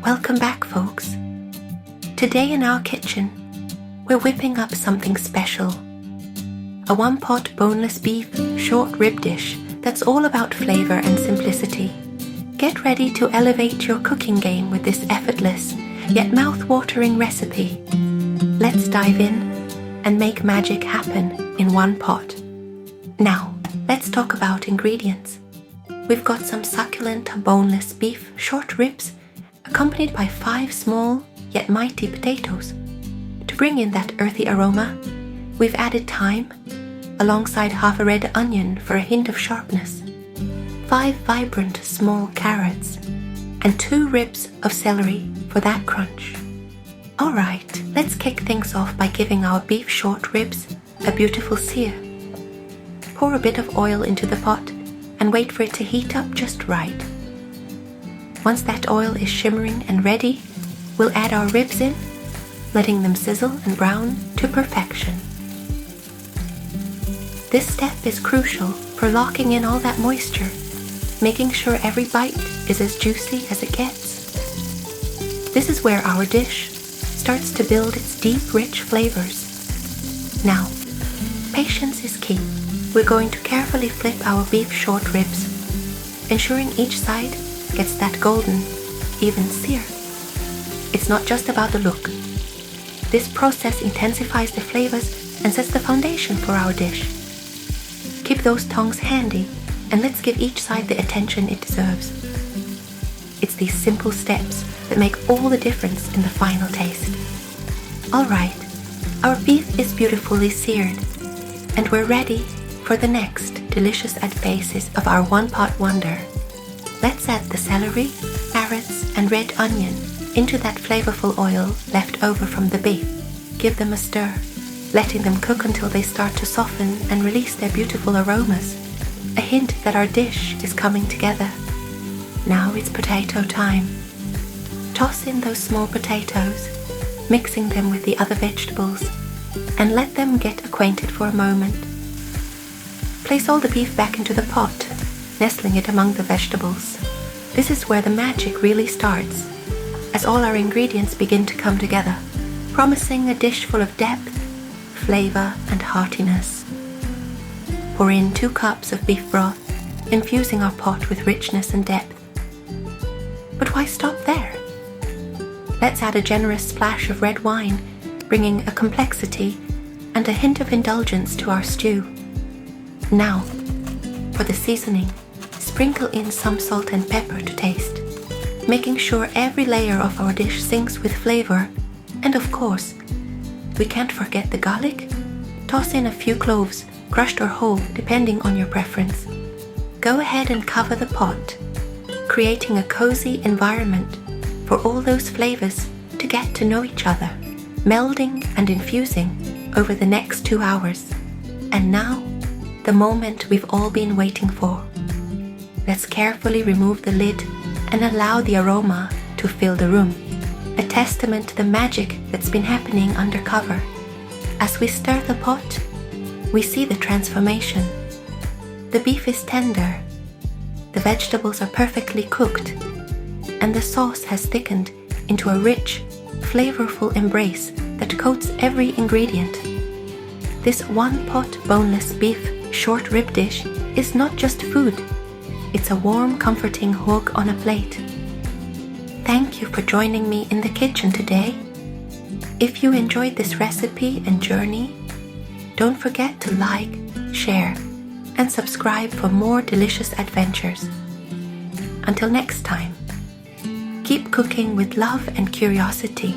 Welcome back, folks. Today in our kitchen, we're whipping up something special. A one-pot boneless beef short rib dish that's all about flavor and simplicity. Get ready to elevate your cooking game with this effortless, yet mouth-watering recipe. Let's dive in and make magic happen in one pot. Now, let's talk about ingredients. We've got some succulent boneless beef short ribs accompanied by 5 small yet mighty potatoes. To bring in that earthy aroma, we've added thyme alongside half a red onion for a hint of sharpness, 5 vibrant small carrots, and 2 ribs of celery for that crunch. Alright, let's kick things off by giving our beef short ribs a beautiful sear. Pour a bit of oil into the pot and wait for it to heat up just right. Once that oil is shimmering and ready, we'll add our ribs in, letting them sizzle and brown to perfection. This step is crucial for locking in all that moisture, making sure every bite is as juicy as it gets. This is where our dish starts to build its deep, rich flavors. Now, patience is key. We're going to carefully flip our beef short ribs, ensuring each side gets that golden, even sear. It's not just about the look. This process intensifies the flavors and sets the foundation for our dish. Keep those tongs handy and let's give each side the attention it deserves. It's these simple steps that make all the difference in the final taste. Alright, our beef is beautifully seared and we're ready for the next delicious phases of our one-pot wonder. Let's add the celery, carrots and red onion into that flavorful oil left over from the beef. Give them a stir, letting them cook until they start to soften and release their beautiful aromas. A hint that our dish is coming together. Now it's potato time. Toss in those small potatoes, mixing them with the other vegetables, and let them get acquainted for a moment. Place all the beef back into the pot, nestling it among the vegetables. This is where the magic really starts, as all our ingredients begin to come together, promising a dish full of depth, flavor, and heartiness. Pour in 2 cups of beef broth, infusing our pot with richness and depth. But why stop there? Let's add a generous splash of red wine, bringing a complexity and a hint of indulgence to our stew. Now, for the seasoning, sprinkle in some salt and pepper to taste, making sure every layer of our dish syncs with flavor. And of course, we can't forget the garlic. Toss in a few cloves, crushed or whole, depending on your preference. Go ahead and cover the pot, creating a cozy environment for all those flavors to get to know each other, melding and infusing over the next 2 hours. And now, the moment we've all been waiting for. Let's carefully remove the lid and allow the aroma to fill the room, a testament to the magic that's been happening undercover. As we stir the pot, we see the transformation. The beef is tender, the vegetables are perfectly cooked, and the sauce has thickened into a rich, flavorful embrace that coats every ingredient. This one-pot boneless beef short rib dish is not just food, it's a warm, comforting hug on a plate. Thank you for joining me in the kitchen today. If you enjoyed this recipe and journey, don't forget to like, share, and subscribe for more delicious adventures. Until next time, keep cooking with love and curiosity.